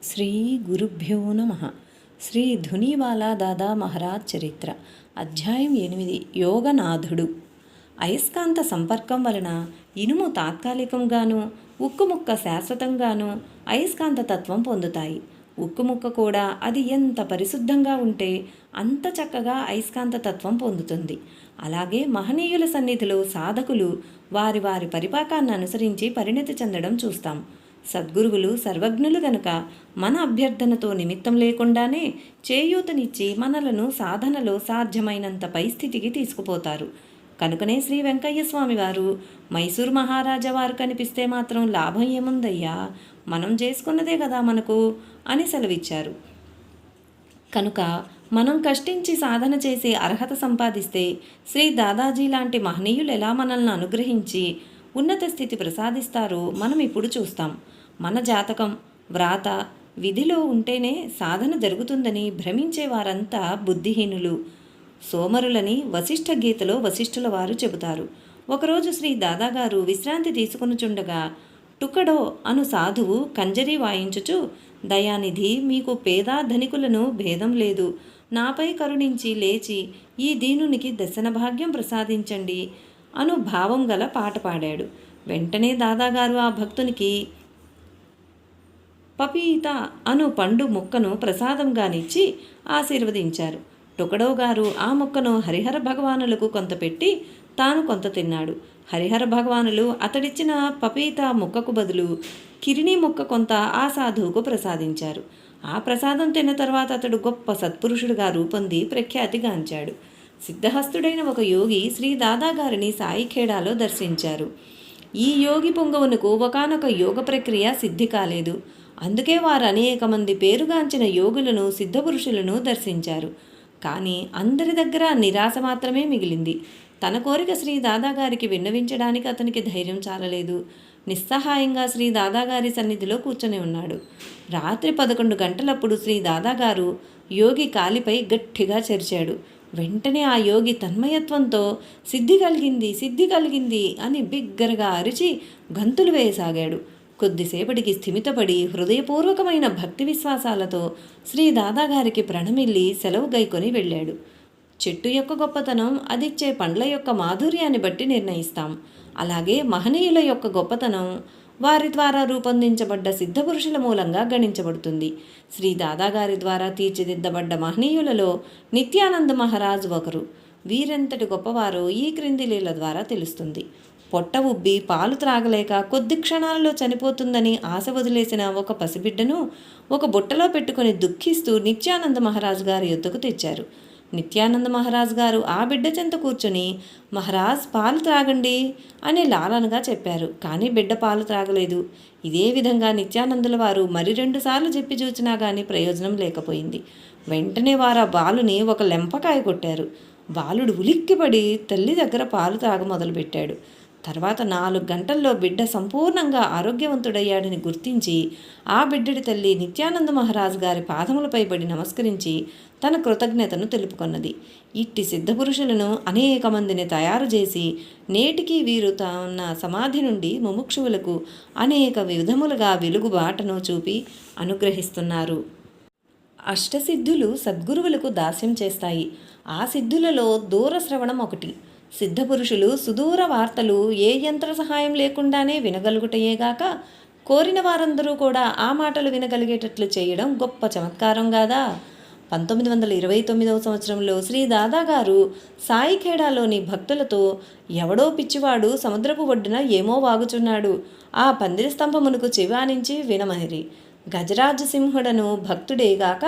శ్రీ గురుభ్యో నమ. శ్రీ ధునీవాలా దాదా మహారాజ్ చరిత్ర. అధ్యాయం 8. యోగనాథుడు. అయస్కాంత సంపర్కం వలన ఇనుము తాత్కాలికంగాను, ఉక్కుముక్క శాశ్వతంగాను అయస్కాంత తత్వం పొందుతాయి. ఉక్కుముక్క కూడా అది ఎంత పరిశుద్ధంగా ఉంటే అంత చక్కగా అయస్కాంత తత్వం పొందుతుంది. అలాగే మహనీయుల సన్నిధిలో సాధకులు వారి వారి పరిపాకాన్ని అనుసరించి పరిణతి చెందడం చూస్తాం. సద్గురువులు సర్వజ్ఞులు గనుక మన అభ్యర్థనతో నిమిత్తం లేకుండానే చేయూతనిచ్చి మనలను సాధనలో సాధ్యమైనంత పై స్థితికి తీసుకుపోతారు. కనుకనే శ్రీ వెంకయ్య స్వామి వారు మైసూరు మహారాజా వారు కనిపిస్తే మాత్రం లాభం ఏముందయ్యా, మనం చేసుకున్నదే కదా మనకు అని సెలవిచ్చారు. కనుక మనం కష్టించి సాధన చేసి అర్హత సంపాదిస్తే శ్రీ దాదాజీ లాంటి మహనీయులు ఎలా మనల్ని అనుగ్రహించి ఉన్నత స్థితి ప్రసాదిస్తారో మనం ఇప్పుడు చూస్తాం. మన జాతకం, వ్రాత, విధిలో ఉంటేనే సాధన జరుగుతుందని భ్రమించే వారంతా బుద్ధిహీనులు, సోమరులని వశిష్ఠ గీతలో వశిష్ఠుల వారు చెబుతారు. ఒకరోజు శ్రీ దాదాగారు విశ్రాంతి తీసుకొనుచుండగా టుకడో అను సాధువు కంజరి వాయించుచు, దయానిధి, మీకు పేద ధనికులను భేదం లేదు, నాపై కరుణించి లేచి ఈ దీనునికి దర్శన భాగ్యం ప్రసాదించండి అను భావం గల పాట పాడాడు. వెంటనే దాదాగారు ఆ భక్తునికి పపీత అను పండు ముక్కను ప్రసాదంగానిచ్చి ఆశీర్వదించారు. టొకడో గారు ఆ ముక్కను హరిహర భగవానులకు కొంత పెట్టి తాను కొంత తిన్నాడు. హరిహర భగవానులు అతడిచ్చిన పపీత ముక్కకు బదులు కిరిణి ముక్క కొంత ఆ సాధువుకు ప్రసాదించారు. ఆ ప్రసాదం తిన్న తర్వాత అతడు గొప్ప సత్పురుషుడుగా రూపొంది ప్రఖ్యాతిగాంచాడు. సిద్ధహస్తుడైన ఒక యోగి శ్రీ దాదాగారిని సాయిఖేడాలో దర్శించారు. ఈ యోగి పొంగవునకు ఒకానొక యోగ ప్రక్రియ సిద్ధి కాలేదు. అందుకే వారు అనేక మంది పేరుగాంచిన యోగులను, సిద్ధపురుషులను దర్శించారు. కానీ అందరి దగ్గర నిరాశ మాత్రమే మిగిలింది. తన కోరిక శ్రీ దాదాగారికి విన్నవించడానికి అతనికి ధైర్యం చాలలేదు. నిస్సహాయంగా శ్రీ దాదాగారి సన్నిధిలో కూర్చొని ఉన్నాడు. రాత్రి 11 గంటలప్పుడు శ్రీ దాదాగారు యోగి కాలిపై గట్టిగా చెరిచాడు. వెంటనే ఆ యోగి తన్మయత్వంతో సిద్ధి కలిగింది, సిద్ధి కలిగింది అని బిగ్గరగా అరిచి గంతులు వేయసాగాడు. కొద్దిసేపటికి స్థిమితపడి హృదయపూర్వకమైన భక్తి విశ్వాసాలతో శ్రీ దాదాగారికి ప్రణమిల్లి సెలవు గైకొని వెళ్ళాడు. చెట్టు యొక్క గొప్పతనం అదిచ్చే పండ్ల యొక్క మాధుర్యాన్ని బట్టి నిర్ణయిస్తాం. అలాగే మహనీయుల యొక్క గొప్పతనం వారి ద్వారా రూపొందించబడ్డ సిద్ధపురుషుల మూలంగా గణించబడుతుంది. శ్రీ దాదాగారి ద్వారా తీర్చిదిద్దబడ్డ మహనీయులలో నిత్యానంద మహారాజు ఒకరు. వీరెంతటి గొప్పవారో ఈ క్రింది లీల ద్వారా తెలుస్తుంది. పొట్ట ఉబ్బి పాలు త్రాగలేక కొద్ది క్షణాలలో చనిపోతుందని ఆశ వదిలేసిన ఒక పసిబిడ్డను ఒక బుట్టలో పెట్టుకుని దుఃఖిస్తూ నిత్యానంద మహారాజు గారి యొద్దకు తెచ్చారు. నిత్యానంద మహారాజు గారు ఆ బిడ్డ చెంత కూర్చొని, మహారాజ్ పాలు త్రాగండి అని లాలనగా చెప్పారు. కానీ బిడ్డ పాలు త్రాగలేదు. ఇదే విధంగా నిత్యానందుల వారు మరి 2 సార్లు చెప్పి చూచినా కానీ ప్రయోజనం లేకపోయింది. వెంటనే వారు ఆ బాలుని ఒక లెంపకాయ కొట్టారు. బాలుడు ఉలిక్కిపడి తల్లి దగ్గర పాలు త్రాగ మొదలుపెట్టాడు. తర్వాత 4 గంటల్లో బిడ్డ సంపూర్ణంగా ఆరోగ్యవంతుడయ్యాడని గుర్తించి ఆ బిడ్డడి తల్లి నిత్యానంద మహారాజు గారి పాదములపై పడి నమస్కరించి తన కృతజ్ఞతను తెలుపుకొన్నది. ఇట్టి సిద్ధపురుషులను అనేక మందిని తయారు చేసి నేటికి వీరు తన సమాధి నుండి ముముక్షువులకు అనేక విధములుగా వెలుగుబాటను చూపి అనుగ్రహిస్తున్నారు. అష్టసిద్ధులు సద్గురువులకు దాస్యం చేస్తాయి. ఆ సిద్ధులలో దూరశ్రవణం ఒకటి. సిద్ధపురుషులు సుదూర వార్తలు ఏ యంత్ర సహాయం లేకుండానే వినగలుగుటయేగాక కోరిన వారందరూ కూడా ఆ మాటలు వినగలిగేటట్లు చేయడం గొప్ప చమత్కారం కాదా? 1929వ సంవత్సరంలో శ్రీ దాదాగారు సాయిఖేడాలోని భక్తులతో, ఎవడో పిచ్చివాడు సముద్రపు ఒడ్డున ఏమో వాగుచున్నాడు, ఆ పందిరి స్తంభమునకు చెవానించి వినమనిరి. గజరాజసింహుడను భక్తుడేగాక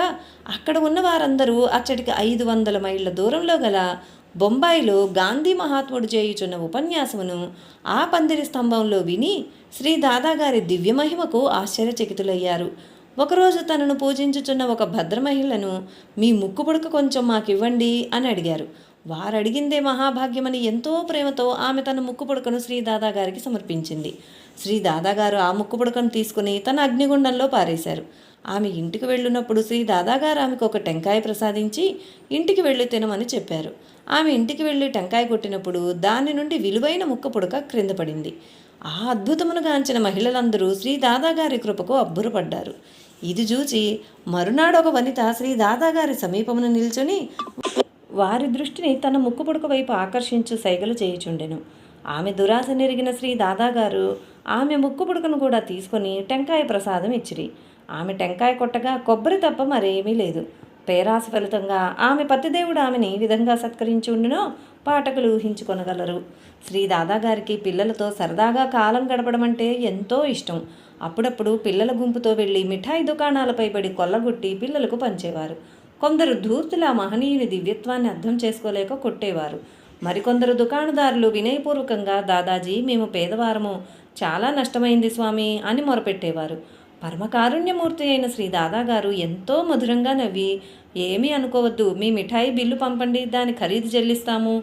అక్కడ ఉన్న వారందరూ అచ్చటికి 500 మైళ్ళ దూరంలో గల బొంబాయిలో గాంధీ మహాత్ముడు చేయుచున్న ఉపన్యాసమును ఆ పందిరి స్తంభంలో విని శ్రీ దాదాగారి దివ్యమహిమకు ఆశ్చర్యచకితులయ్యారు. ఒకరోజు తనను పూజించుచున్న ఒక భద్రమహిళను, మీ ముక్కు పుడక కొంచెం మాకివ్వండి అని అడిగారు. వారు అడిగిందే మహాభాగ్యమని ఎంతో ప్రేమతో ఆమె తన ముక్కు పుడకను శ్రీ దాదాగారికి సమర్పించింది. శ్రీ దాదాగారు ఆ ముక్కు పుడకను తీసుకుని తన అగ్నిగుండంలో పారేశారు. ఆమె ఇంటికి వెళ్ళినప్పుడు శ్రీ దాదాగారు ఆమెకు ఒక టెంకాయ ప్రసాదించి ఇంటికి వెళ్ళి తినమని చెప్పారు. ఆమె ఇంటికి వెళ్ళి టెంకాయ కొట్టినప్పుడు దాని నుండి విలువైన ముక్క పుడక క్రింద పడింది. ఆ అద్భుతమును గాంచిన మహిళలందరూ శ్రీ దాదాగారి కృపకు అబ్బురపడ్డారు. ఇది చూచి మరునాడు ఒక వనిత శ్రీ దాదాగారి సమీపమున నిల్చుని వారి దృష్టిని తన ముక్కు పుడక వైపు ఆకర్షించు సైగలు చేయుచుండెను. ఆమె దురాశ నెరిగిన శ్రీ దాదాగారు ఆమె ముక్కు పుడకను కూడా తీసుకొని టెంకాయ ప్రసాదం ఇచ్చిరి. ఆమె టెంకాయ కొట్టగా కొబ్బరి తప్ప మరేమీ లేదు. పేరాస ఫలితంగా ఆమె పతిదేవుడు ఆమెని ఈ విధంగా సత్కరించి ఉండునో పాఠకులు ఊహించుకొనగలరు. శ్రీ దాదాగారికి పిల్లలతో సరదాగా కాలం గడపడం అంటే ఎంతో ఇష్టం. అప్పుడప్పుడు పిల్లల గుంపుతో వెళ్ళి మిఠాయి దుకాణాలపై పడి కొల్లగొట్టి పిల్లలకు పంచేవారు. కొందరు ధూర్తుల మహనీయుని దివ్యత్వాన్ని అర్థం చేసుకోలేక కొట్టేవారు. మరికొందరు దుకాణదారులు వినయపూర్వకంగా దాదాజీ మేము పేదవారము, చాలా నష్టమైంది స్వామి అని మొరపెట్టేవారు. పరమకారుణ్యమూర్తి అయిన శ్రీ దాదాగారు ఎంతో మధురంగా నవ్వి ఏమీ అనుకోవద్దు, మీ మిఠాయి బిల్లు పంపండి, దాని ఖరీదు చెల్లిస్తాము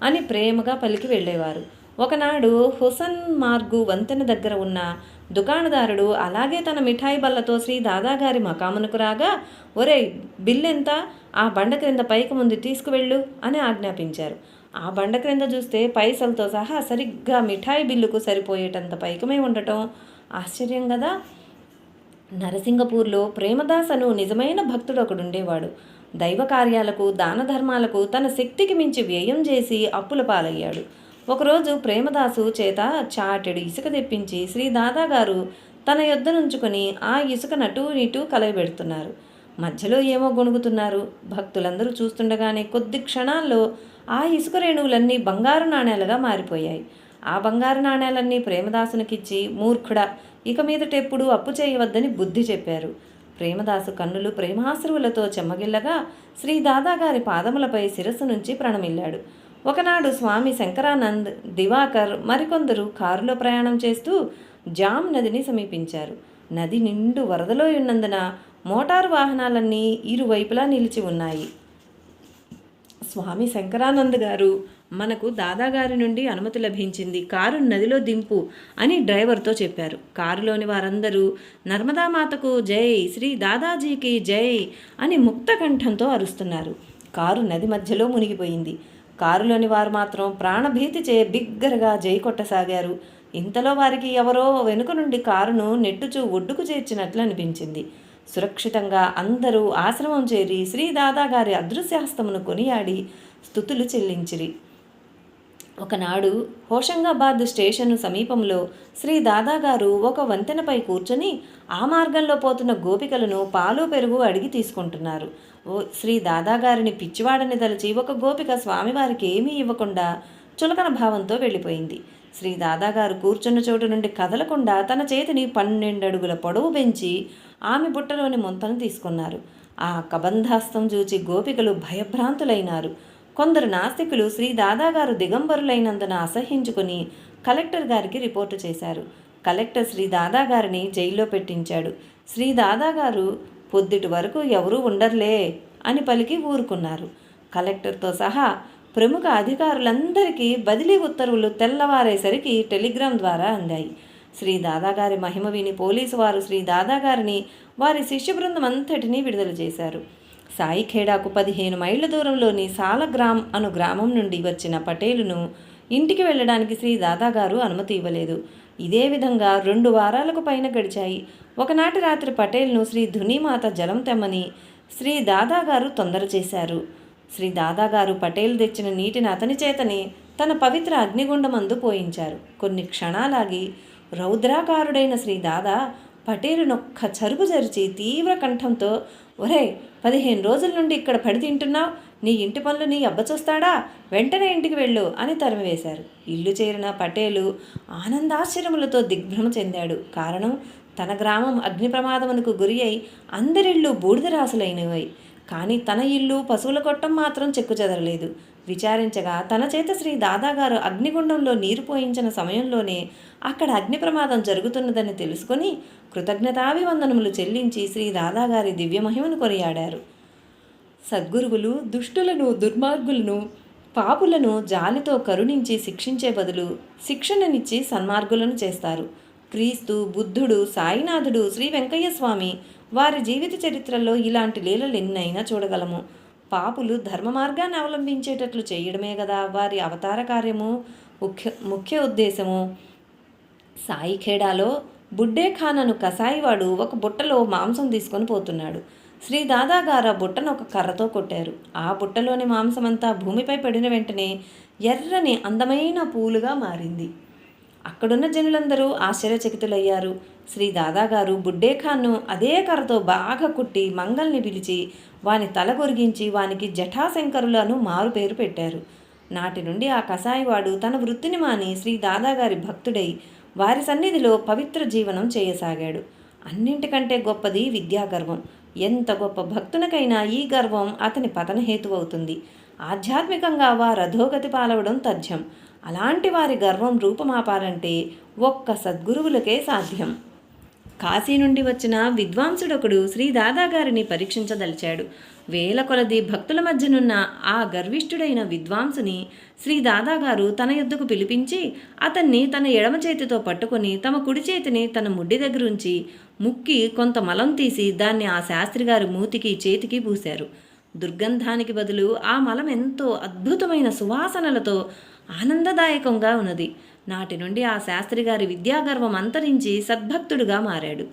అని ప్రేమగా పలికి వెళ్ళేవారు. ఒకనాడు హుసన్ మార్గు వంతెన దగ్గర ఉన్న దుకాణదారుడు అలాగే తన మిఠాయి బల్లతో శ్రీ దాదాగారి మకామునకు రాగా, ఒరేయ్ బిల్లెంత, ఆ బండ క్రింద పైకి ముందు తీసుకువెళ్ళు అని ఆజ్ఞాపించారు. ఆ బండ క్రింద చూస్తే పైసలతో సహా సరిగ్గా మిఠాయి బిల్లుకు సరిపోయేటంత పైకమే ఉండటం ఆశ్చర్యం కదా. నరసింగపూర్లో ప్రేమదాస్ అను నిజమైన భక్తుడు ఒకడుండేవాడు. దైవ కార్యాలకు దాన ధర్మాలకు తన శక్తికి మించి వ్యయం చేసి అప్పుల పాలయ్యాడు. ఒకరోజు ప్రేమదాసు చేత చాటెడు ఇసుక తెప్పించి శ్రీ దాదాగారు తన యొద్ద నుంచుకొని ఆ ఇసుక నటూ ఇటూ కలయబెడుతున్నారు. మధ్యలో ఏమో గొణుగుతున్నారు. భక్తులందరూ చూస్తుండగానే కొద్ది క్షణాల్లో ఆ ఇసుక రేణువులన్నీ బంగారు నాణేలుగా మారిపోయాయి. ఆ బంగారు నాణేలన్నీ ప్రేమదాసునికిచ్చి మూర్ఖుడా, ఇక మీదటెప్పుడు అప్పు చేయవద్దని బుద్ధి చెప్పారు. ప్రేమదాసు కన్నులు ప్రేమాశ్రువులతో చెమ్మగిల్లగా శ్రీ దాదాగారి పాదములపై శిరస్సు నుంచి ప్రణమిల్లాడు. ఒకనాడు స్వామి శంకరానంద్, దివాకర్ మరికొందరు కారులో ప్రయాణం చేస్తూ జామ్ నదిని సమీపించారు. నది నిండు వరదలో ఉన్నందున మోటారు వాహనాలన్నీ ఇరువైపులా నిలిచి ఉన్నాయి. స్వామి శంకరానంద్ గారు, మనకు దాదాగారి నుండి అనుమతి లభించింది, కారు నదిలో దింపు అని డ్రైవర్తో చెప్పారు. కారులోని వారందరూ నర్మదామాతకు జై, శ్రీ దాదాజీకి జై అని ముక్త కంఠంతో అరుస్తున్నారు. కారు నది మధ్యలో మునిగిపోయింది. కారులోని వారు మాత్రం ప్రాణభీతిచే బిగ్గరగా జై కొట్టసాగారు. ఇంతలో వారికి ఎవరో వెనుక నుండి కారును నెట్టుచూ ఒడ్డుకు చేర్చినట్లు అనిపించింది. సురక్షితంగా అందరూ ఆశ్రమం చేరి శ్రీ దాదాగారి అదృశ్యహస్తమును కొనియాడి స్తుతులు చెల్లించిరి. ఒకనాడు హోషంగాబాద్ స్టేషను సమీపంలో శ్రీ దాదాగారు ఒక వంతెనపై కూర్చొని ఆ మార్గంలో పోతున్న గోపికలను పాలు పెరుగు అడిగి తీసుకుంటున్నారు. శ్రీ దాదాగారిని పిచ్చివాడని తలచి ఒక గోపిక స్వామివారికి ఏమీ ఇవ్వకుండా చులకన భావంతో వెళ్ళిపోయింది. శ్రీ దాదాగారు కూర్చున్న చోటు నుండి కదలకుండా తన చేతిని 12 అడుగుల పొడవు పెంచి ఆమె బుట్టలోని మొంతను తీసుకున్నారు. ఆ కబంధాస్తం చూచి గోపికలు భయభ్రాంతులైనారు. కొందరు నాస్తికులు శ్రీ దాదాగారు దిగంబరులైనందున అసహ్యించుకుని కలెక్టర్ గారికి రిపోర్టు చేశారు. కలెక్టర్ శ్రీ దాదాగారిని జైల్లో పెట్టించాడు. శ్రీ దాదాగారు పొద్దుటి వరకు ఎవరూ ఉండర్లే అని పలికి ఊరుకున్నారు. కలెక్టర్తో సహా ప్రముఖ అధికారులందరికీ బదిలీ ఉత్తర్వులు తెల్లవారేసరికి టెలిగ్రామ్ ద్వారా అందాయి. శ్రీ దాదాగారి మహిమ విని పోలీసు వారు శ్రీ దాదాగారిని వారి శిష్య బృందం అంతటినీ విడుదల చేశారు. సాయిఖేడాకు 15 మైళ్ళ దూరంలోని సాలగ్రామ్ అను గ్రామం నుండి వచ్చిన పటేలును ఇంటికి వెళ్ళడానికి శ్రీ దాదాగారు అనుమతి ఇవ్వలేదు. ఇదే విధంగా 2 వారాలకు పైన గడిచాయి. ఒకనాటి రాత్రి పటేల్ను శ్రీ ధునీమాత జలం తెమ్మని శ్రీ దాదాగారు తొందర చేశారు. శ్రీ దాదాగారు పటేల్ తెచ్చిన నీటిని అతని చేతనే తన పవిత్ర అగ్నిగుండమందు పోయించారు. కొన్ని క్షణాలాగి రౌద్రాకారుడైన శ్రీ దాదా పటేలునొక్క చరుపు జరిచి తీవ్ర కంఠంతో, ఒరే 15 రోజుల నుండి ఇక్కడ పడి తింటున్నావు, నీ ఇంటి పనులు నీ అబ్బ చూస్తాడా, వెంటనే ఇంటికి వెళ్ళు అని తరిమివేశారు. ఇల్లు చేరిన పటేలు ఆనందాశ్చర్యములతో దిగ్భ్రమ చెందాడు. కారణం, తన గ్రామం అగ్ని ప్రమాదమునకు గురి అయి అందరిళ్ళు బూడిదరాసులైనవి. కానీ తన ఇల్లు పశువుల కొట్టం మాత్రం చెక్కు చెదరలేదు. విచారించగా తన చేత శ్రీ దాదాగారు అగ్నిగుండంలో నీరు పోయించిన సమయంలోనే అక్కడ అగ్ని ప్రమాదం జరుగుతున్నదని తెలుసుకొని కృతజ్ఞతాభివందనములు చెల్లించి శ్రీ దాదాగారి దివ్యమహిమను కొనియాడారు. సద్గురువులు దుష్టులను, దుర్మార్గులను, పాపులను జాలితో కరుణించి శిక్షించే బదులు శిక్షణనిచ్చి సన్మార్గులను చేస్తారు. క్రీస్తు, బుద్ధుడు, సాయినాథుడు, శ్రీ వెంకయ్య స్వామి వారి జీవిత చరిత్రలో ఇలాంటి లీలలు ఎన్నైనా చూడగలము. పాపులు ధర్మ మార్గాన్ని అవలంబించేటట్లు చేయడమే కదా వారి అవతార కార్యము, ముఖ్య ఉద్దేశము. సాయిఖేడాలో బుడ్డే ఖాన్ అను కసాయివాడు ఒక బుట్టలో మాంసం తీసుకొని పోతున్నాడు. శ్రీ దాదాగారు ఆ బుట్టను ఒక కర్రతో కొట్టారు. ఆ బుట్టలోని మాంసమంతా భూమిపై పడిన వెంటనే ఎర్రని అందమైన పూలుగా మారింది. అక్కడున్న జనులందరూ ఆశ్చర్యచకితులయ్యారు. శ్రీ దాదాగారు బుడ్డే ఖాన్ను అదే కర్రతో బాగా కుట్టి మంగల్ని పిలిచి వాని తల కొరిగించి వానికి జటాశంకరులను మారు పేరు పెట్టారు. నాటి నుండి ఆ కసాయివాడు తన వృత్తిని మాని శ్రీ దాదాగారి భక్తుడై వారి సన్నిధిలో పవిత్ర జీవనం చేయసాగాడు. అన్నింటికంటే గొప్పది విద్యాగర్వం. ఎంత గొప్ప భక్తునికైనా ఈ గర్వం అతని పతనహేతువవుతుంది. ఆధ్యాత్మికంగా వారు అధోగతి పాలవడం తథ్యం. అలాంటి వారి గర్వం రూపమాపాలంటే ఒక్క సద్గురువులకే సాధ్యం. కాశీ నుండి వచ్చిన విద్వాంసుడొకడు శ్రీ దాదాగారిని పరీక్షించదలిచాడు. వేల కొలది భక్తుల మధ్యనున్న ఆ గర్విష్ఠుడైన విద్వాంసుని శ్రీ దాదాగారు తన యొద్దకు పిలిపించి అతన్ని తన ఎడమ చేతితో పట్టుకొని తమ కుడి చేతిని తన ముడ్డి దగ్గరుంచి ముక్కి కొంత మలం తీసి దాన్ని ఆ శాస్త్రిగారి మూతికి చేతికి పూశారు. దుర్గంధానికి బదులు ఆ మలం ఎంతో అద్భుతమైన సువాసనలతో ఆనందదాయకంగా ఉన్నది. నాటి నుండి ఆ శాస్త్రిగారి విద్యాగర్వం అంతరించి సద్భక్తుడుగా మారాడు.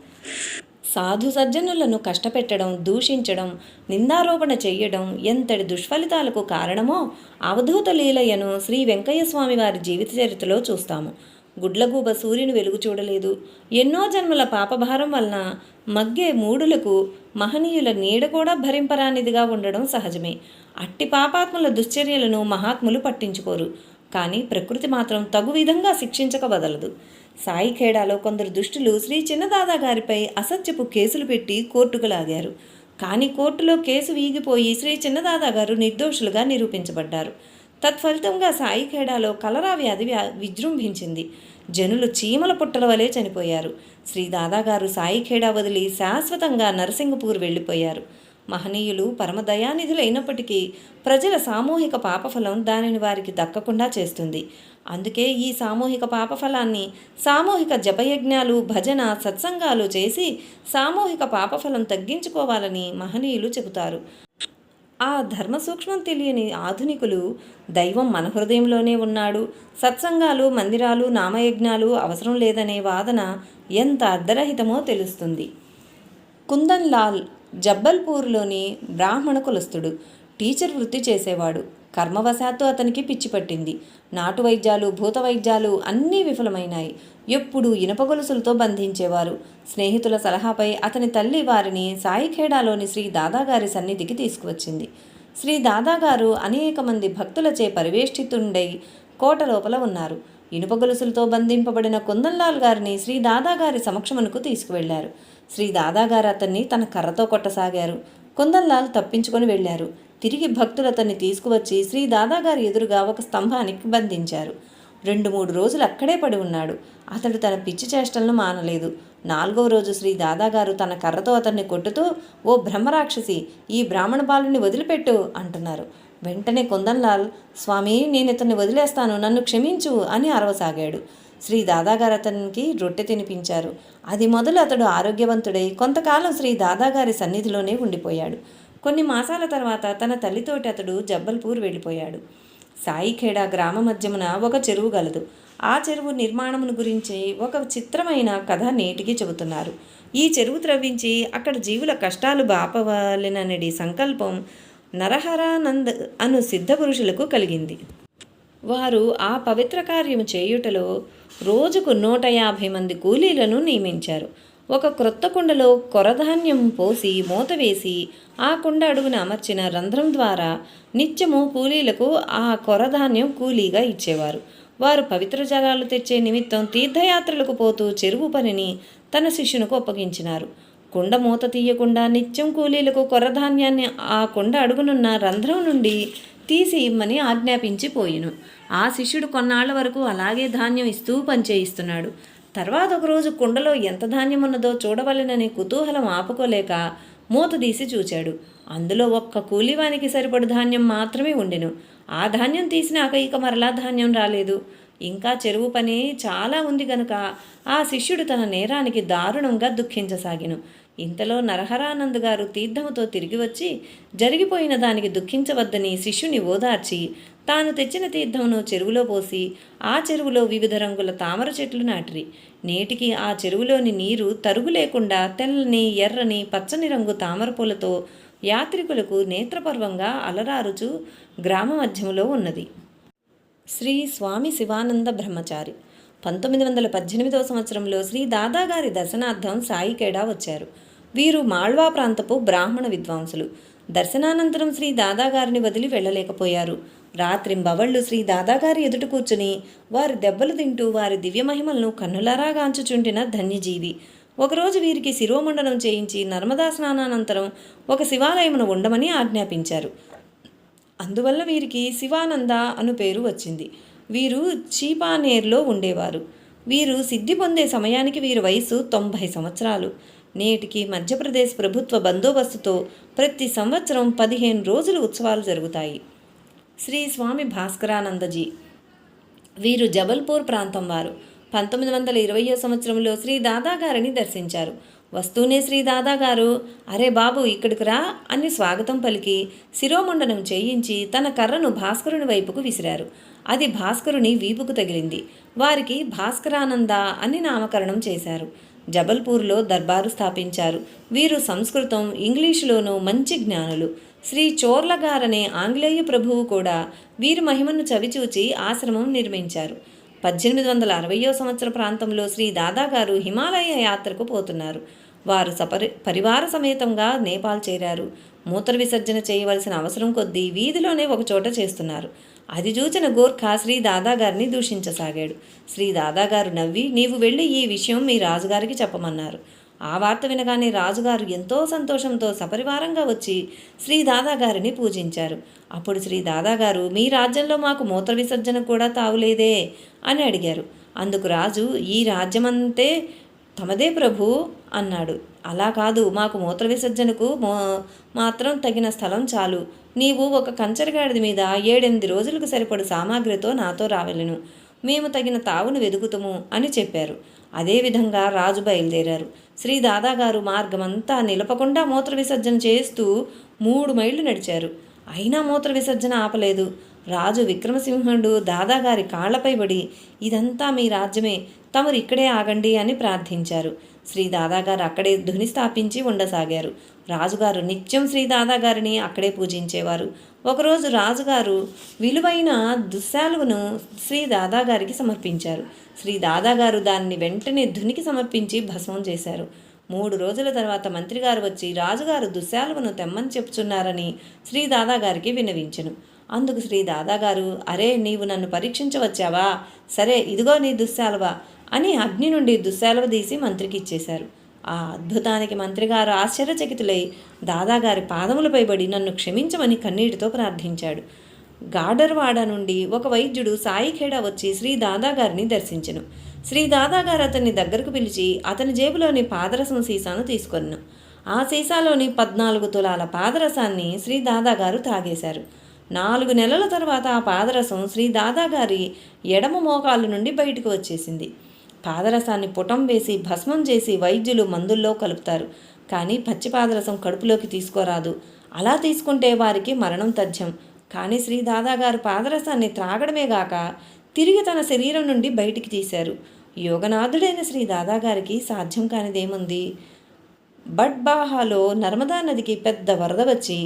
సాధు సజ్జనులను కష్టపెట్టడం, దూషించడం, నిందారోపణ చెయ్యడం ఎంతటి దుష్ఫలితాలకు కారణమో అవధూత లీలయ్యను శ్రీ వెంకయ్య స్వామి వారి జీవిత చరిత్రలో చూస్తాము. గుడ్లగూబ సూర్యుని వెలుగు చూడలేదు. ఎన్నో జన్మల పాపభారం వలన మగ్గే మూడులకు మహనీయుల నీడ కూడా భరింపరానిదిగా ఉండడం సహజమే. అట్టి పాపాత్ముల దుశ్చర్యలను మహాత్ములు పట్టించుకోరు. కానీ ప్రకృతి మాత్రం తగు విధంగా శిక్షించక వదలదు. సాయిఖేడాలో కొందరు దుష్టులు శ్రీ చిన్నదాదా గారిపై అసత్యపు కేసులు పెట్టి కోర్టుకు లాగారు. కానీ కోర్టులో కేసు వీగిపోయి శ్రీ చిన్నదాదా గారు నిర్దోషులుగా నిరూపించబడ్డారు. తత్ఫలితంగా సాయిఖేడాలో కలరా వ్యాధి విజృంభించింది. జనులు చీమల పుట్టల వలె చనిపోయారు. శ్రీ దాదాగారు సాయిఖేడా వదిలి శాశ్వతంగా నరసింగపూర్ వెళ్ళిపోయారు. మహనీయులు పరమదయానిధులైనప్పటికీ ప్రజల సామూహిక పాపఫలం దానిని వారికి దక్కకుండా చేస్తుంది. అందుకే ఈ సామూహిక పాపఫలాన్ని సామూహిక జపయజ్ఞాలు, భజన, సత్సంగాలు చేసి సామూహిక పాపఫలం తగ్గించుకోవాలని మహనీయులు చెబుతారు. ఆ ధర్మ సూక్ష్మం తెలియని ఆధునికులు దైవం మన హృదయంలోనే ఉన్నాడు, సత్సంగాలు, మందిరాలు, నామయజ్ఞాలు అవసరం లేదనే వాదన ఎంత అర్ధరహితమో తెలుస్తుంది. కుందన్ లాల్ జబ్బల్పూర్లోని బ్రాహ్మణ కులస్థుడు. టీచర్ వృత్తి చేసేవాడు. కర్మవశాత్తు అతనికి పిచ్చి పట్టింది. నాటు వైద్యాలు, భూత వైద్యాలు అన్నీ విఫలమైనాయి. ఎప్పుడూ ఇనప గొలుసులతో బంధించేవారు. స్నేహితుల సలహాపై అతని తల్లి వారిని సాయిఖేడాలోని శ్రీ దాదాగారి సన్నిధికి తీసుకువచ్చింది. శ్రీ దాదాగారు అనేక మంది భక్తులచే పరివేష్టితుండై కోట లోపల ఉన్నారు. ఇనుప గొలుసులతో బంధింపబడిన కుందన్లాల్ గారిని శ్రీ దాదాగారి సమక్షమునకు తీసుకువెళ్లారు. శ్రీ దాదాగారు అతన్ని తన కర్రతో కొట్టసాగారు. కుందన్లాల్ తప్పించుకొని వెళ్లారు. తిరిగి భక్తులు అతన్ని తీసుకువచ్చి శ్రీ దాదాగారి ఎదురుగా ఒక స్తంభానికి బంధించారు. 2-3 రోజులు అక్కడే పడి ఉన్నాడు. అతడు తన పిచ్చి చేష్టలను మానలేదు. 4వ రోజు శ్రీ దాదాగారు తన కర్రతో అతన్ని కొట్టుతూ, "ఓ బ్రహ్మరాక్షసి, ఈ బ్రాహ్మణ బాలుని వదిలిపెట్టు" అంటున్నారు. వెంటనే కుందన్లాల్, "స్వామి, నేను ఇతన్ని వదిలేస్తాను, నన్ను క్షమించు" అని అరవసాగాడు. శ్రీ దాదాగారు అతనికి రొట్టె తినిపించారు. అది మొదలు అతడు ఆరోగ్యవంతుడై కొంతకాలం శ్రీ దాదాగారి సన్నిధిలోనే ఉండిపోయాడు. కొన్ని మాసాల తర్వాత తన తల్లితోటి అతడు జబ్బల్పూర్ వెళ్ళిపోయాడు. సాయిఖేడా గ్రామ మధ్యమున ఒక చెరువు గలదు. ఆ చెరువు నిర్మాణమును గురించి ఒక చిత్రమైన కథ నేటికి చెబుతున్నారు. ఈ చెరువు త్రవ్వించి అక్కడ జీవుల కష్టాలు బాపవాలెననడి సంకల్పం నరహరానంద్ అను సిద్ధపురుషులకు కలిగింది. వారు ఆ పవిత్ర కార్యము చేయుటలో రోజుకు 150 మంది కూలీలను నియమించారు. ఒక క్రొత్త కుండలో కొరధాన్యం పోసి మూత వేసి ఆ కుండ అడుగున అమర్చిన రంధ్రం ద్వారా నిత్యము కూలీలకు ఆ కొరధాన్యం కూలీగా ఇచ్చేవారు. వారు పవిత్ర జలాలు తెచ్చే నిమిత్తం తీర్థయాత్రలకు పోతూ చెరువు పనిని తన శిష్యునికి అప్పగించినారు. కుండ మూత తీయకుండా నిత్యం కూలీలకు కొరధాన్యాన్ని ఆ కుండ అడుగునున్న రంధ్రం నుండి తీసి ఇమ్మని ఆజ్ఞాపించిపోయిను. ఆ శిష్యుడు కొన్నాళ్ల వరకు అలాగే ధాన్యం ఇస్తూ పనిచేయిస్తున్నాడు. తర్వాత ఒకరోజు కుండలో ఎంత ధాన్యం ఉన్నదో చూడవలెనని కుతూహలం ఆపుకోలేక మూత తీసి చూచాడు. అందులో ఒక్క కూలివానికి సరిపడు ధాన్యం మాత్రమే ఉండెను. ఆ ధాన్యం తీసినాక ఇక మరలా ధాన్యం రాలేదు. ఇంకా చెరువు పని చాలా ఉంది గనుక ఆ శిష్యుడు తన నేరానికి దారుణంగా దుఃఖించసాగెను. ఇంతలో నరహరానంద్ గారు తీర్థముతో తిరిగి వచ్చి జరిగిపోయిన దానికి దుఃఖించవద్దని శిష్యుని ఓదార్చి తాను తెచ్చిన తీర్థమును చెరువులో పోసి ఆ చెరువులో వివిధ రంగుల తామర చెట్లు నాటిరి. నేటికి ఆ చెరువులోని నీరు తరుగు లేకుండా తెల్లని, ఎర్రని, పచ్చని రంగు తామర పూలతో యాత్రికులకు నేత్రపర్వంగా అలరారుచు గ్రామ మధ్యములో ఉన్నది. శ్రీ స్వామి శివానంద బ్రహ్మచారి 1918 సంవత్సరంలో శ్రీ దాదాగారి దర్శనార్థం సాయికేడా వచ్చారు. వీరు మాళ్వా ప్రాంతపు బ్రాహ్మణ విద్వాంసులు. దర్శనానంతరం శ్రీ దాదాగారిని వదిలి వెళ్ళలేకపోయారు. రాత్రింబవళ్ళు శ్రీ దాదాగారి ఎదుట కూర్చుని వారి దెబ్బలు తింటూ వారి దివ్యమహిమలను కన్నులారా గాంచుచుంటిన ధన్యజీవి. ఒకరోజు వీరికి శిరోమండనం చేయించి నర్మదా స్నానానంతరం ఒక శివాలయమును ఉండమని ఆజ్ఞాపించారు. అందువల్ల వీరికి శివానంద అను పేరు వచ్చింది. వీరు చీపానేర్లో ఉండేవారు. వీరు సిద్ధి పొందే సమయానికి వీరి వయసు 90 సంవత్సరాలు. నేటికి మధ్యప్రదేశ్ ప్రభుత్వ బందోబస్తుతో ప్రతి సంవత్సరం 15 రోజులు ఉత్సవాలు జరుగుతాయి. శ్రీ స్వామి భాస్కరానందజీ వీరు జబల్పూర్ ప్రాంతం వారు. 1920 సంవత్సరంలో శ్రీ దాదాగారిని దర్శించారు. వస్తూనే శ్రీ దాదాగారు అరే బాబు ఇక్కడికి రా అని స్వాగతం పలికి శిరోమండనం చేయించి తన కర్రను భాస్కరుని వైపుకు విసిరారు. అది భాస్కరుని వీపుకు తగిలింది. వారికి భాస్కరానంద అని నామకరణం చేశారు. జబల్పూర్లో దర్బారు స్థాపించారు. వీరు సంస్కృతం, ఇంగ్లీషులోనూ మంచి జ్ఞానులు. శ్రీ చోర్లగారనే ఆంగ్లేయ ప్రభువు కూడా వీరి మహిమను చవిచూచి ఆశ్రమం నిర్మించారు. 1860 సంవత్సర ప్రాంతంలో శ్రీ దాదాగారు హిమాలయ యాత్రకు పోతున్నారు. వారు పరివార సమేతంగా నేపాల్ చేరారు. మూత్ర విసర్జన చేయవలసిన అవసరం కొద్దీ వీధిలోనే ఒకచోట చేస్తున్నారు. అది చూచిన గోర్ఖా శ్రీ దాదాగారిని దూషించసాగాడు. శ్రీ దాదాగారు నవ్వి నీవు వెళ్ళి ఈ విషయం మీ రాజుగారికి చెప్పమన్నారు. ఆ వార్త వినగానే రాజుగారు ఎంతో సంతోషంతో సపరివారంగా వచ్చి శ్రీ దాదాగారిని పూజించారు. అప్పుడు శ్రీ దాదాగారు మీ రాజ్యంలో మాకు మూత్ర విసర్జన కూడా తావులేదే అని అడిగారు. అందుకు రాజు ఈ రాజ్యమంతే తమదే ప్రభు అన్నాడు. అలా కాదు, మాకు మూత్ర విసర్జనకు మాత్రం తగిన స్థలం చాలు. నీవు ఒక కంచరగాడిద మీద 7-8 రోజులకు సరిపడు సామాగ్రితో నాతో రావెలను. మేము తగిన తావును వెదుకుతాము అని చెప్పారు. అదేవిధంగా రాజు బయలుదేరారు. శ్రీ దాదాగారు మార్గమంతా నిలపకుండా మూత్ర విసర్జన చేస్తూ 3 మైళ్ళు నడిచారు. అయినా మూత్ర విసర్జన ఆపలేదు. రాజు విక్రమసింహుడు దాదాగారి కాళ్లపై పడి ఇదంతా మీ రాజ్యమే, తమరు ఇక్కడే ఆగండి అని ప్రార్థించారు. శ్రీ దాదాగారు అక్కడే ధుని స్థాపించి ఉండసాగారు. రాజుగారు నిత్యం శ్రీ దాదాగారిని అక్కడే పూజించేవారు. ఒకరోజు రాజుగారు విలువైన దుశ్శాలువను శ్రీ దాదాగారికి సమర్పించారు. శ్రీ దాదాగారు దాన్ని వెంటనే ధునికి సమర్పించి భస్మం చేశారు. 3 రోజుల తర్వాత మంత్రిగారు వచ్చి రాజుగారు దుశ్శాలువను తెమ్మని చెప్తున్నారని శ్రీ దాదాగారికి విన్నవించెను. అందుకు శ్రీ దాదాగారు అరే నీవు నన్ను పరీక్షించవచ్చావా, సరే ఇదిగో నీ దుశ్శాలువ అని అగ్ని నుండి దుశ్శాలువ తీసి మంత్రికి ఇచ్చేశారు. ఆ అద్భుతానికి మంత్రిగారు ఆశ్చర్యచకితులై దాదాగారి పాదములపై పడి నన్ను క్షమించమని కన్నీటితో ప్రార్థించాడు. గాడర్వాడ నుండి ఒక వైద్యుడు సాయిఖేడా వచ్చి శ్రీ దాదాగారిని దర్శించెను. శ్రీ దాదాగారు అతన్ని దగ్గరకు పిలిచి అతని జేబులోని పాదరసం సీసాను తీసుకొనెను. ఆ సీసాలోని 14 తులాల పాదరసాన్ని శ్రీ దాదాగారు తాగేశారు. 4 నెలల తర్వాత ఆ పాదరసం శ్రీ దాదాగారి ఎడమ మోకాలు నుండి బయటకు వచ్చేసింది. పాదరసాన్ని పుటం వేసి భస్మం చేసి వైద్యులు మందుల్లో కలుపుతారు. కానీ పచ్చి పాదరసం కడుపులోకి తీసుకోరాదు. అలా తీసుకుంటే వారికి మరణం తథ్యం. కానీ శ్రీ దాదాగారు పాదరసాన్ని త్రాగడమే గాక తిరిగి తన శరీరం నుండి బయటికి తీశారు. యోగనాథుడైన శ్రీ దాదాగారికి సాధ్యం కానిదేముంది? బడ్బాహాలో నర్మదా నదికి పెద్ద వరద వచ్చి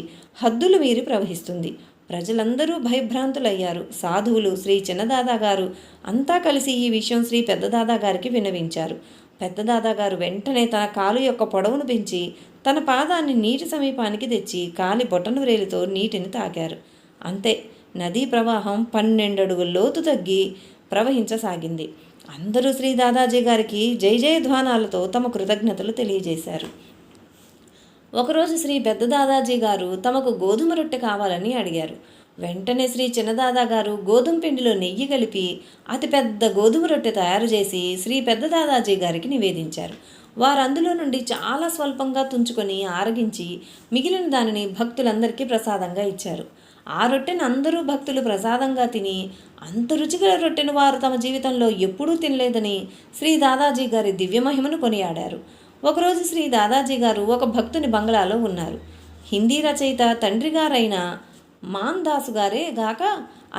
హద్దులు మీరి ప్రవహిస్తుంది. ప్రజలందరూ భయభ్రాంతులయ్యారు. సాధువులు, శ్రీ చిన్నదాదాగారు అంతా కలిసి ఈ విషయం శ్రీ పెద్దదాదాగారికి విన్నవించారు. పెద్దదాదాగారు వెంటనే తన కాలు యొక్క పొడవును పెంచి తన పాదాన్ని నీటి సమీపానికి తెచ్చి కాలి బొటనవేలుతో నీటిని తాకారు. అంతే, నదీ ప్రవాహం 12 అడుగుల లోతు తగ్గి ప్రవహించసాగింది. అందరూ శ్రీ దాదాజీ గారికి జై జయధ్వానాలతో తమ కృతజ్ఞతలు తెలియజేశారు. ఒకరోజు శ్రీ పెద్ద దాదాజీ గారు తమకు గోధుమ రొట్టె కావాలని అడిగారు. వెంటనే శ్రీ చిన్నదాదాగారు గోధుమ పిండిలో నెయ్యి కలిపి అతిపెద్ద గోధుమ రొట్టె తయారు చేసి శ్రీ పెద్ద దాదాజీ గారికి నివేదించారు. వారు అందులో నుండి చాలా స్వల్పంగా తుంచుకొని ఆరగించి మిగిలిన దానిని భక్తులందరికీ ప్రసాదంగా ఇచ్చారు. ఆ రొట్టెను అందరూ భక్తులు ప్రసాదంగా తిని అంత రుచిగల రొట్టెను వారు తమ జీవితంలో ఎప్పుడూ తినలేదని శ్రీ దాదాజీ గారి దివ్యమహిమను కొనియాడారు. ఒకరోజు శ్రీ దాదాజీ గారు ఒక భక్తుని బంగ్లాలో ఉన్నారు. హిందీ రచయిత తండ్రి గారైన మాన్ దాసు గారే గాక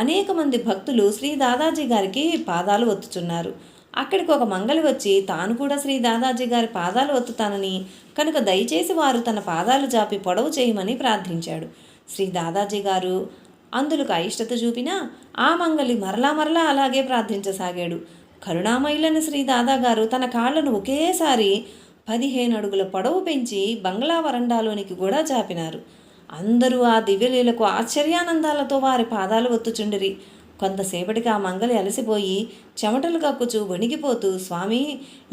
అనేక మంది భక్తులు శ్రీ దాదాజీ గారికి పాదాలు ఒత్తుచున్నారు. అక్కడికి ఒక మంగలి వచ్చి తాను కూడా శ్రీ దాదాజీ గారి పాదాలు ఒత్తుతానని, కనుక దయచేసి వారు తన పాదాలు జాపి పొడవు చేయమని ప్రార్థించాడు. శ్రీ దాదాజీ గారు అందులకు అయిష్టత చూపినా ఆ మంగలి మరలా అలాగే ప్రార్థించసాగాడు. కరుణామయులైన శ్రీ దాదాగారు తన కాళ్లను ఒకేసారి 15 అడుగుల పొడవు పెంచి బంగ్లా వరండాలోనికి కూడా చాపినారు. అందరూ ఆ దివ్యలీలకు ఆశ్చర్యానందాలతో వారి పాదాలు ఒత్తుచుండిరి. కొంతసేపటికి ఆ మంగలి అలసిపోయి చెమటలు కక్కుచూ వణికిపోతూ, స్వామి,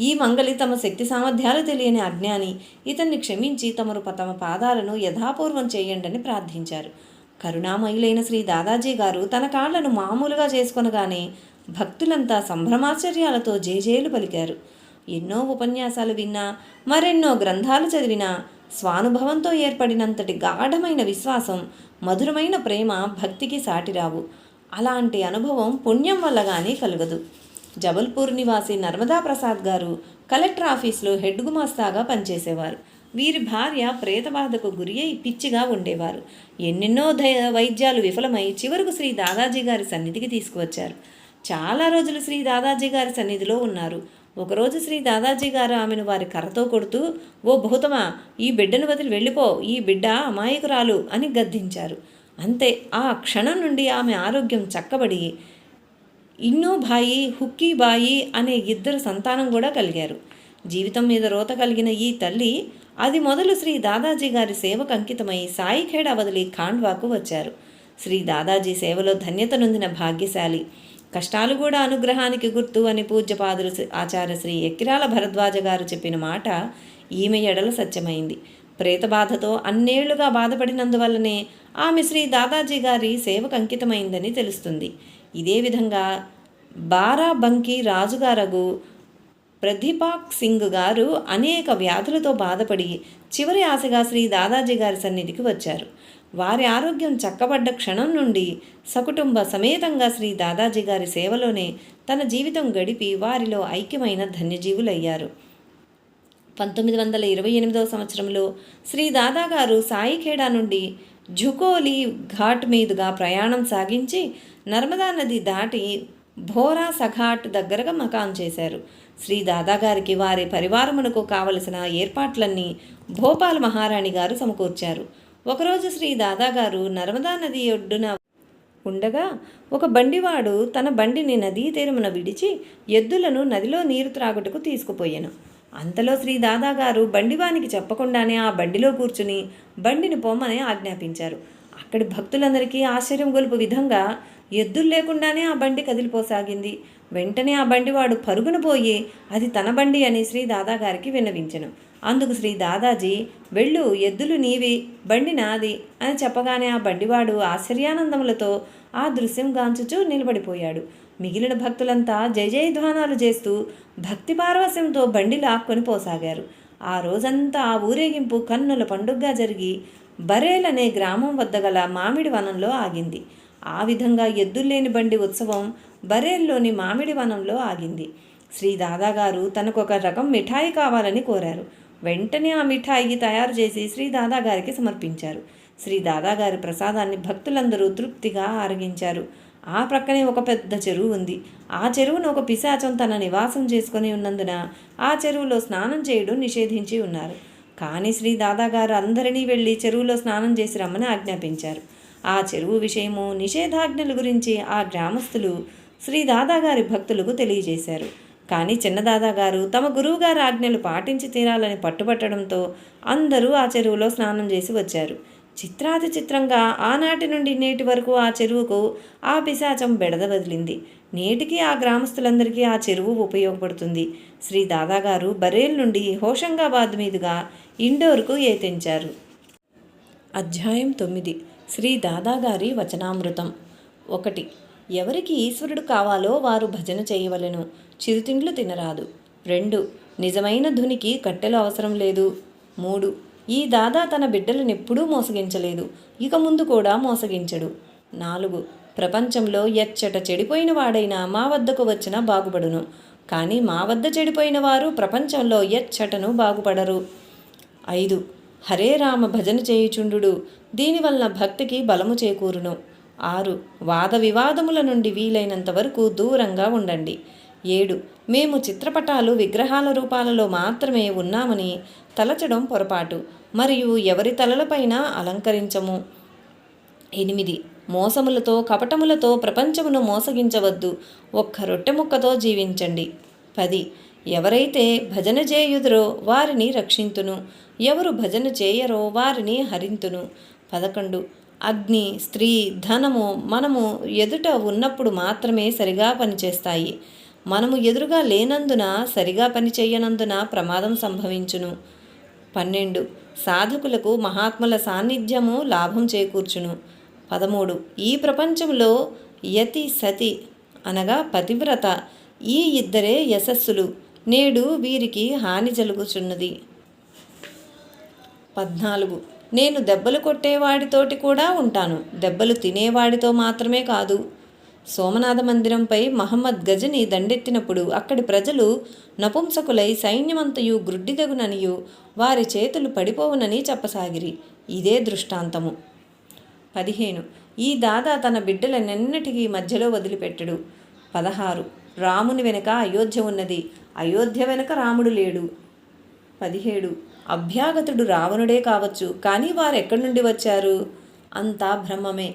ఈ మంగలి తమ శక్తి సామర్థ్యాలు తెలియని అజ్ఞాని, ఇతన్ని క్షమించి తమ పాదాలను యథాపూర్వం చేయండని ప్రార్థించారు. కరుణామయులైన శ్రీ దాదాజీ గారు తన కాళ్లను మామూలుగా చేసుకొనగానే భక్తులంతా సంభ్రమాశ్చర్యాలతో జేజేలు పలికారు. ఎన్నో ఉపన్యాసాలు విన్నా, మరెన్నో గ్రంథాలు చదివినా స్వానుభవంతో ఏర్పడినంతటి గాఢమైన విశ్వాసం, మధురమైన ప్రేమ భక్తికి సాటిరావు. అలాంటి అనుభవం పుణ్యం వల్ల కానీ కలగదు. జబల్పూర్ నివాసి నర్మదా ప్రసాద్ గారు కలెక్టర్ ఆఫీసులో హెడ్ గుమాస్తాగా పనిచేసేవారు. వీరి భార్య ప్రేతబాధకు గురి అయి పిచ్చిగా ఉండేవారు. ఎన్నెన్నో వైద్యాలు విఫలమై చివరకు శ్రీ దాదాజీ గారి సన్నిధికి తీసుకువచ్చారు. చాలా రోజులు శ్రీ దాదాజీ గారి సన్నిధిలో ఉన్నారు. ఒకరోజు శ్రీ దాదాజీ గారు ఆమెను వారి కర్రతో కొడుతూ, ఓ భూతమా, ఈ బిడ్డను వదిలి వెళ్ళిపో, ఈ బిడ్డ అమాయకురాలు అని గద్దించారు. అంతే, ఆ క్షణం నుండి ఆమె ఆరోగ్యం చక్కబడి ఇన్నో బాయి, హుక్కీ బాయి అనే 2 సంతానం కూడా కలిగారు. జీవితం మీద రోత కలిగిన ఈ తల్లి అది మొదలు శ్రీ దాదాజీ గారి సేవకు అంకితమై సాయిఖేడా వదిలి ఖాండ్వాకు వచ్చారు. శ్రీ దాదాజీ సేవలో ధన్యత నొందిన భాగ్యశాలి. కష్టాలు కూడా అనుగ్రహానికి గుర్తు అని పూజ్యపాదులు ఆచార్య శ్రీ ఎక్కిరాల భరద్వాజ గారు చెప్పిన మాట ఈమె ఎడల సత్యమైంది. ప్రేతబాధతో అన్నేళ్లుగా బాధపడినందువల్లనే ఆమె శ్రీ దాదాజీ గారి సేవకు అంకితమైందని తెలుస్తుంది. ఇదే విధంగా బారాబంకీ రాజుగారగు ప్రదీపాక్ సింగ్ గారు అనేక వ్యాధులతో బాధపడి చివరి ఆశగా శ్రీ దాదాజీ గారి సన్నిధికి వచ్చారు. వారి ఆరోగ్యం చక్కబడ్డ క్షణం నుండి సకుటుంబ సమేతంగా శ్రీ దాదాజీ గారి సేవలోనే తన జీవితం గడిపి వారిలో ఐక్యమైన ధన్యజీవులయ్యారు. 1928వ సంవత్సరంలో శ్రీ దాదా గారు సాయిఖేడా నుండి ఝుకోలి ఘాట్ మీదుగా ప్రయాణం సాగించి నర్మదా నది దాటి భోరా సఘాట్ దగ్గరగా మకాం చేశారు. శ్రీ దాదాగారికి వారి పరివారమునకు కావలసిన ఏర్పాట్లన్నీ భోపాల్ మహారాణి గారు సమకూర్చారు. ఒకరోజు శ్రీ దాదాగారు నర్మదా నది ఒడ్డున ఉండగా ఒక బండివాడు తన బండిని నదీ తీరమున విడిచి ఎద్దులను నదిలో నీరు త్రాగుటకు తీసుకుపోయాను. అంతలో శ్రీ దాదాగారు బండివానికి చెప్పకుండానే ఆ బండిలో కూర్చుని బండిని పొమ్మని ఆజ్ఞాపించారు. అక్కడి భక్తులందరికీ ఆశ్చర్యం గొలుపు విధంగా ఎద్దులు లేకుండానే ఆ బండి కదిలిపోసాగింది. వెంటనే ఆ బండివాడు పరుగున పోయి అది తన బండి అని శ్రీ దాదాగారికి విన్నవించెను. అందుకు శ్రీ దాదాజీ, వెళ్ళు, ఎద్దులు నీవి, బండి నాది అని చెప్పగానే ఆ బండివాడు ఆశ్చర్యానందములతో ఆ దృశ్యం గాంచుచూ నిలబడిపోయాడు. మిగిలిన భక్తులంతా జయజయధ్వానాలు చేస్తూ భక్తి పారవశ్యంతో బండి లాక్కొని పోసాగారు. ఆ రోజంతా ఆ ఊరేగింపు కన్నుల పండుగగా జరిగి బరేల్ అనే గ్రామం వద్ద గల మామిడి వనంలో ఆగింది. ఆ విధంగా ఎద్దుల్లేని బండి ఉత్సవం బరేల్లోని మామిడి వనంలో ఆగింది. శ్రీ దాదాగారు తనకొక రకం మిఠాయి కావాలని కోరారు. వెంటనే ఆ మిఠాయి తయారు చేసి శ్రీ దాదాగారికి సమర్పించారు. శ్రీ దాదాగారి ప్రసాదాన్ని భక్తులందరూ తృప్తిగా ఆరగించారు. ఆ ప్రక్కనే ఒక పెద్ద చెరువు ఉంది. ఆ చెరువును ఒక పిశాచం తన నివాసం చేసుకుని ఉన్నందున ఆ చెరువులో స్నానం చేయడం నిషేధించి ఉన్నారు. కానీ శ్రీ దాదాగారు అందరినీ వెళ్ళి చెరువులో స్నానం చేసి రమ్మని ఆజ్ఞాపించారు. ఆ చెరువు విషయము, నిషేధాజ్ఞల గురించి ఆ గ్రామస్తులు శ్రీ దాదాగారి భక్తులకు తెలియజేశారు. కానీ చిన్నదాదాగారు తమ గురువుగారి ఆజ్ఞలు పాటించి తీరాలని పట్టుబట్టడంతో అందరూ ఆ చెరువులో స్నానం చేసి వచ్చారు. చిత్రాతి చిత్రంగా ఆనాటి నుండి నేటి వరకు ఆ చెరువుకు ఆ పిశాచం బెడద వదిలింది. నేటికి ఆ గ్రామస్తులందరికీ ఆ చెరువు ఉపయోగపడుతుంది. శ్రీ దాదాగారు బరేల్ నుండి హోషంగాబాద్ మీదుగా ఇండోర్కు ఏతించారు. అధ్యాయం 9. శ్రీ దాదాగారి వచనామృతం. 1. ఎవరికి ఈశ్వరుడు కావాలో వారు భజన చేయవలెను, చిరుతిండ్లు తినరాదు. 2. నిజమైన ధునికి కట్టెలు అవసరం లేదు. 3. ఈ దాదా తన బిడ్డలనెప్పుడూ మోసగించలేదు, ఇక ముందు కూడా మోసగించడు. 4. ప్రపంచంలో ఎచ్చట చెడిపోయిన వాడైనా మా వద్దకు వచ్చినా బాగుపడును. కానీ మా వద్ద చెడిపోయిన వారు ప్రపంచంలో ఎచ్చటను బాగుపడరు. 5. హరే రామ భజన చేయుచుండు, దీనివలన భక్తికి బలము చేకూరును. 6. వాద వివాదముల నుండి వీలైనంత వరకు దూరంగా ఉండండి. 7. మేము చిత్రపటాలు విగ్రహాల రూపాలలో మాత్రమే ఉన్నామని తలచడం పొరపాటు, మరియు ఎవరి తలలపైన అలంకరించము. 8. మోసములతో కపటములతో ప్రపంచమును మోసగించవద్దు, ఒక్క రొట్టె ముక్కతో జీవించండి. 10. ఎవరైతే భజన చేయుదురో వారిని రక్షింతును, ఎవరు భజన చేయరో వారిని హరింతును. 11. అగ్ని, స్త్రీ, ధనము మనము ఎదుట ఉన్నప్పుడు మాత్రమే సరిగా పనిచేస్తాయి. మనము ఎదురుగా లేనందున, సరిగా పనిచేయనందున ప్రమాదం సంభవించును. 12. సాధకులకు మహాత్ముల సాన్నిధ్యము లాభం చేకూర్చును. 13. ఈ ప్రపంచంలో యతి సతి అనగా పతివ్రత, ఈ ఇద్దరే యశస్సులు, నేడు వీరికి హాని జరుగుచున్నది. 14. నేను దెబ్బలు కొట్టేవాడితోటి కూడా ఉంటాను, దెబ్బలు తినేవాడితో మాత్రమే కాదు. సోమనాథ మందిరంపై మహమ్మద్ గజని దండెత్తినప్పుడు అక్కడి ప్రజలు నపుంసకులై సైన్యమంతయు గ్రుడ్డిదగుననియు వారి చేతులు పడిపోవునని చెప్పసాగిరి. ఇదే దృష్టాంతము. 15. ఈ దాదా తన బిడ్డలనెన్నటికీ మధ్యలో వదిలిపెట్టడు. 16. రాముని వెనుక అయోధ్య ఉన్నది, అయోధ్య వెనుక రాముడు లేడు. 17. అభ్యాగతుడు రావణుడే కావచ్చు, కానీ వారెక్కడి నుండి వచ్చారు? అంతా బ్రహ్మమే.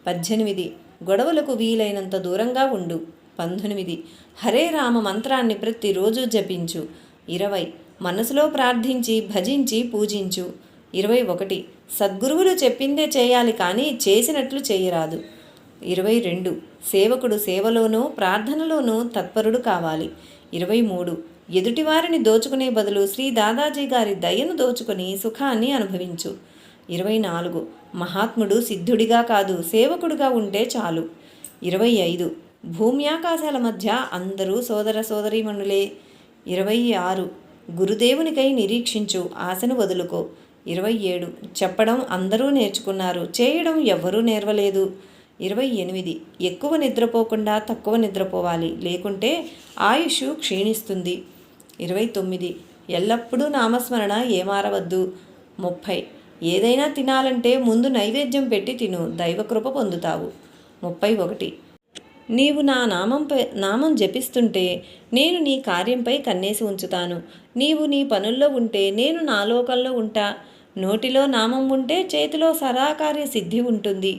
18. గొడవలకు వీలైనంత దూరంగా ఉండు. 19. హరే రామ మంత్రాన్ని ప్రతిరోజు జపించు. 20. మనసులో ప్రార్థించి భజించి పూజించు. 21. సద్గురువులు చెప్పిందే చేయాలి, కానీ చేసినట్లు చేయరాదు. 22. సేవకుడు సేవలోనూ ప్రార్థనలోనూ తత్పరుడు కావాలి. 23. ఎదుటివారిని దోచుకునే బదులు శ్రీ దాదాజీ గారి దయను దోచుకొని సుఖాన్ని అనుభవించు. 24. మహాత్ముడు సిద్ధుడిగా కాదు, సేవకుడుగా ఉంటే చాలు. 25. భూమి ఆకాశాల మధ్య అందరూ సోదర సోదరీమణులే. 26. గురుదేవునికై నిరీక్షించు, ఆశను వదులుకో. 27. చెప్పడం అందరూ నేర్చుకున్నారు, చేయడం ఎవ్వరూ నేర్వలేదు. 28. ఎక్కువ నిద్రపోకుండా తక్కువ నిద్రపోవాలి, లేకుంటే ఆయుష్ క్షీణిస్తుంది. 29. ఎల్లప్పుడూ నామస్మరణ ఏమారవద్దు. 30. ఏదైనా తినాలంటే ముందు నైవేద్యం పెట్టి తిను, దైవకృప పొందుతావు. 31. నీవు నా నామం జపిస్తుంటే నేను నీ కార్యంపై కన్నేసి ఉంచుతాను. నీవు నీ పనుల్లో ఉంటే నేను నా లోకంలో ఉంటా. నోటిలో నామం ఉంటే చేతిలో సదాకార్య సిద్ధి ఉంటుంది.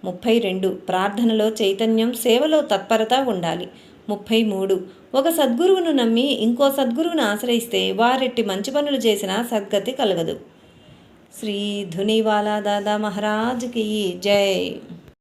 32. ప్రార్థనలో చైతన్యం, సేవలో తత్పరత ఉండాలి. 33. ఒక సద్గురువును నమ్మి ఇంకో సద్గురువును ఆశ్రయిస్తే వారెట్టి మంచి పనులు చేసినా సద్గతి కలగదు. శ్రీ ధునివాలా దాదా మహారాజ్కి జై.